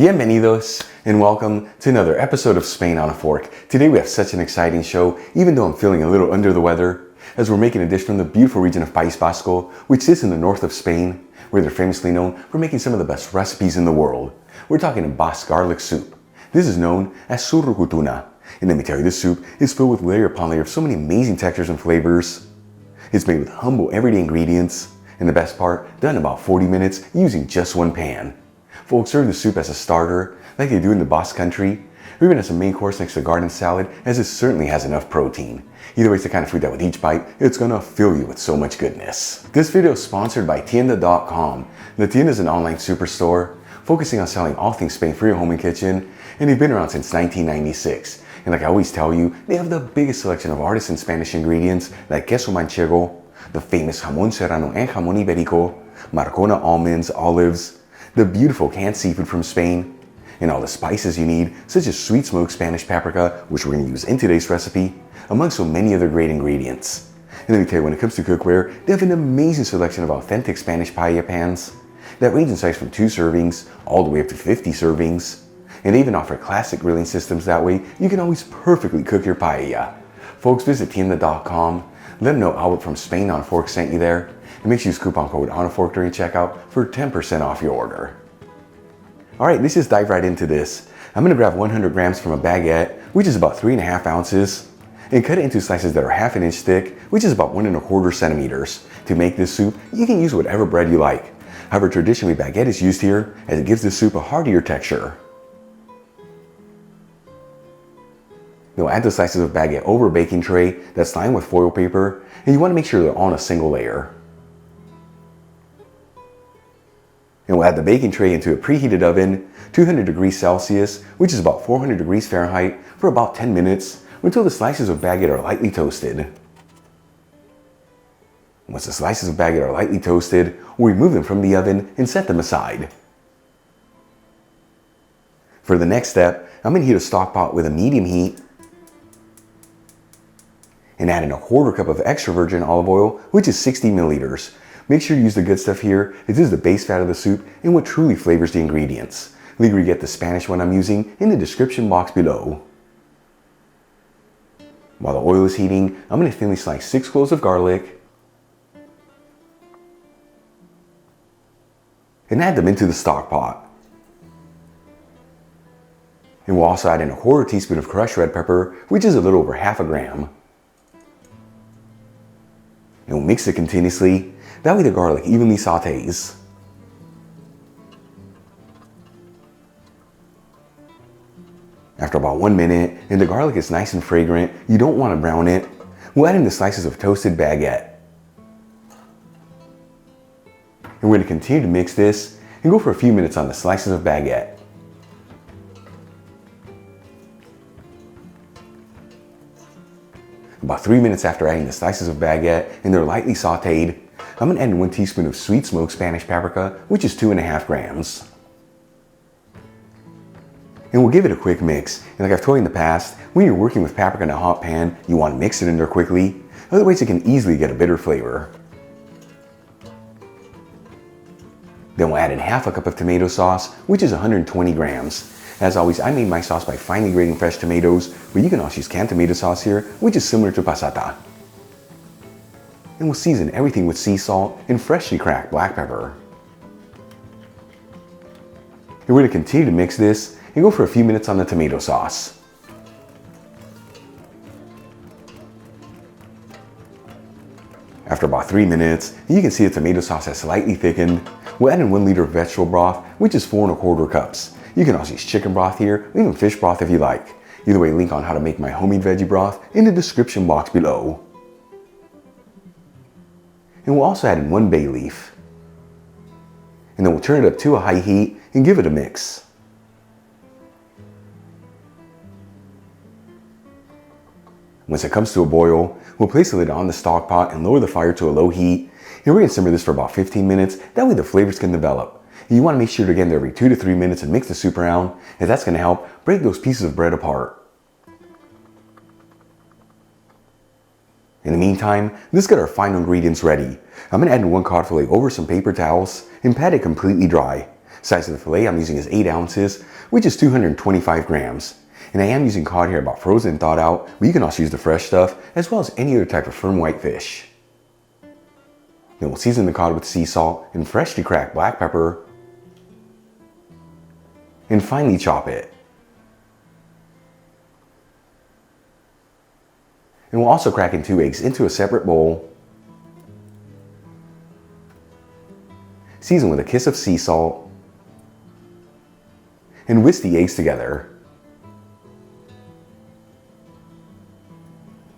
Bienvenidos and welcome to another episode of Spain on a Fork. Today we have such an exciting show, even though I'm feeling a little under the weather, as we're making a dish from the beautiful region of País Vasco, which sits in the north of Spain, where they're famously known for making some of the best recipes in the world. We're talking a Basque garlic soup. This is known as Zurrukutuna. And let me tell you, this soup is filled with layer upon layer of so many amazing textures and flavors. It's made with humble everyday ingredients, and the best part, done in about 40 minutes using just one pan. Folks serve the soup as a starter, like they do in the Basque country, or even as a main course next to garden salad, as it certainly has enough protein. Either way, it's the kind of food that with each bite, it's gonna fill you with so much goodness. This video is sponsored by Tienda.com. The Tienda is an online superstore focusing on selling all things Spain for your home and kitchen, and they've been around since 1996. And like I always tell you, they have the biggest selection of artisan Spanish ingredients like queso manchego, the famous jamón serrano and jamón ibérico, Marcona almonds, olives, the beautiful canned seafood from Spain, and all the spices you need, such as sweet smoked Spanish paprika, which we're going to use in today's recipe, among so many other great ingredients. And let me tell you, when it comes to cookware, they have an amazing selection of authentic Spanish paella pans that range in size from 2 servings all the way up to 50 servings. And they even offer classic grilling systems, that way you can always perfectly cook your paella. Folks, visit Tienda.com, let them know Albert from Spain on a Fork sent you there, and make sure you use coupon code on a fork during checkout for 10% off your order. Alright, let's just dive right into this. I'm going to grab 100 grams from a baguette, which is about 3.5 ounces, and cut it into slices that are 1/2 inch thick, which is about 1.25 centimeters. To make this soup, you can use whatever bread you like. However, traditionally baguette is used here, as it gives this soup a heartier texture. Now add the slices of baguette over a baking tray that's lined with foil paper, and you want to make sure they're on a single layer. And we'll add the baking tray into a preheated oven, 200 degrees Celsius, which is about 400 degrees Fahrenheit, for about 10 minutes, until the slices of baguette are lightly toasted. Once the slices of baguette are lightly toasted, we'll remove them from the oven and set them aside. For the next step, I'm going to heat a stock pot with a medium heat, and add in 1/4 cup of extra virgin olive oil, which is 60 milliliters. Make sure you use the good stuff here, as this is the base fat of the soup and what truly flavors the ingredients. Leave where you get the Spanish one I'm using in the description box below. While the oil is heating, I'm going to thinly slice 6 cloves of garlic and add them into the stock pot. And we'll also add in 1/4 teaspoon of crushed red pepper, which is a little over 1/2 gram. And we'll mix it continuously. That way the garlic evenly sautés. After about 1 minute, and the garlic is nice and fragrant, you don't want to brown it, we'll add in the slices of toasted baguette. And we're going to continue to mix this and go for a few minutes on the slices of baguette. About 3 minutes after adding the slices of baguette and they're lightly sauteed, I'm going to add in 1 teaspoon of sweet smoked Spanish paprika, which is 2.5 grams. And we'll give it a quick mix. And like I've told you in the past, when you're working with paprika in a hot pan, you want to mix it in there quickly. Otherwise it can easily get a bitter flavor. Then we'll add in 1/2 cup of tomato sauce, which is 120 grams. As always, I made my sauce by finely grating fresh tomatoes, but you can also use canned tomato sauce here, which is similar to passata. And we'll season everything with sea salt and freshly cracked black pepper. And we're going to continue to mix this and go for a few minutes on the tomato sauce. After about 3 minutes, you can see the tomato sauce has slightly thickened. We'll add in 1 liter of vegetable broth, which is 4.25 cups. You can also use chicken broth here, or even fish broth if you like. Either way, link on how to make my homemade veggie broth in the description box below. And we'll also add in 1 bay leaf. And then we'll turn it up to a high heat and give it a mix. Once it comes to a boil, we'll place the lid on the stock pot and lower the fire to a low heat. And we're going to simmer this for about 15 minutes, that way the flavors can develop. And you want to make sure to get in there every 2 to 3 minutes and mix the soup around, as that's going to help break those pieces of bread apart. In the meantime, let's get our final ingredients ready. I'm going to add in 1 cod fillet over some paper towels and pat it completely dry. Size of the fillet I'm using is 8 ounces, which is 225 grams. And I am using cod here, about frozen and thawed out, but you can also use the fresh stuff, as well as any other type of firm white fish. Then we'll season the cod with sea salt and freshly cracked black pepper, and finely chop it. And we'll also crack in 2 eggs into a separate bowl. Season with a kiss of sea salt. And whisk the eggs together.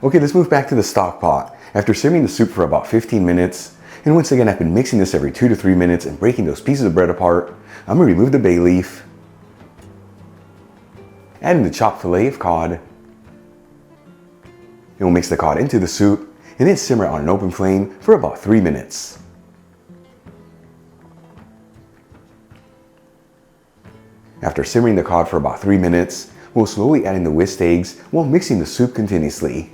Okay, let's move back to the stock pot. After simmering the soup for about 15 minutes, and once again I've been mixing this every 2 to 3 minutes and breaking those pieces of bread apart, I'm going to remove the bay leaf. Add in the chopped fillet of cod. And we'll mix the cod into the soup and then simmer it on an open flame for about 3 minutes. After simmering the cod for about 3 minutes, we'll slowly add in the whisked eggs while mixing the soup continuously.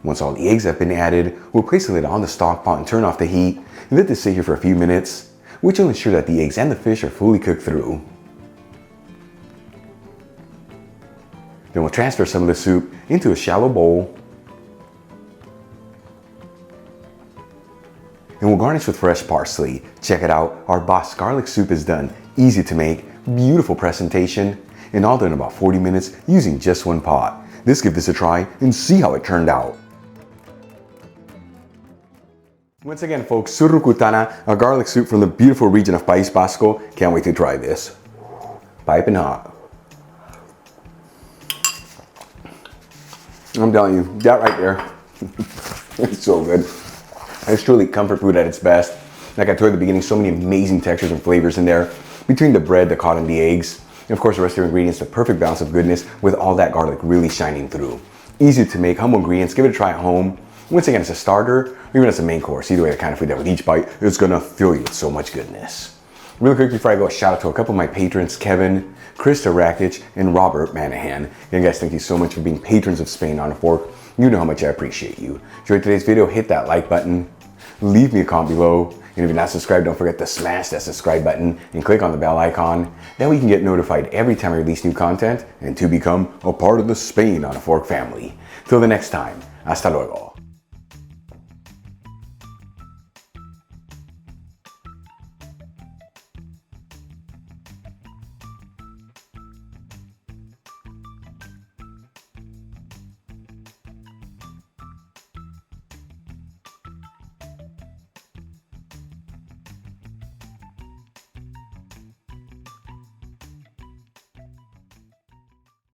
Once all the eggs have been added, we'll place the lid on the stock pot and turn off the heat and let this sit here for a few minutes, which will ensure that the eggs and the fish are fully cooked through. Then we'll transfer some of the soup into a shallow bowl. And we'll garnish with fresh parsley. Check it out, our Basque garlic soup is done. Easy to make, beautiful presentation, and all done in about 40 minutes using just one pot. Let's give this a try and see how it turned out. Once again folks, Zurrukutuna, a garlic soup from the beautiful region of Basque. Can't wait to try this. Piping hot. I'm telling you, that right there, it's so good. It's truly comfort food at its best. Like I told you at the beginning, so many amazing textures and flavors in there between the bread, the cod, and the eggs. And of course the rest of the ingredients, the perfect balance of goodness with all that garlic really shining through. Easy to make, humble ingredients, give it a try at home. Once again, it's a starter, or even as a main course. Either way, the kind of food that with each bite, it's gonna fill you with so much goodness. Really quick before I go, a shout out to a couple of my patrons, Kevin, Krista Rakic, and Robert Manahan. And guys, thank you so much for being patrons of Spain on a Fork. You know how much I appreciate you. Enjoyed today's video, hit that like button, leave me a comment below, and if you're not subscribed, don't forget to smash that subscribe button and click on the bell icon. That way you can get notified every time I release new content and to become a part of the Spain on a Fork family. Till the next time, hasta luego.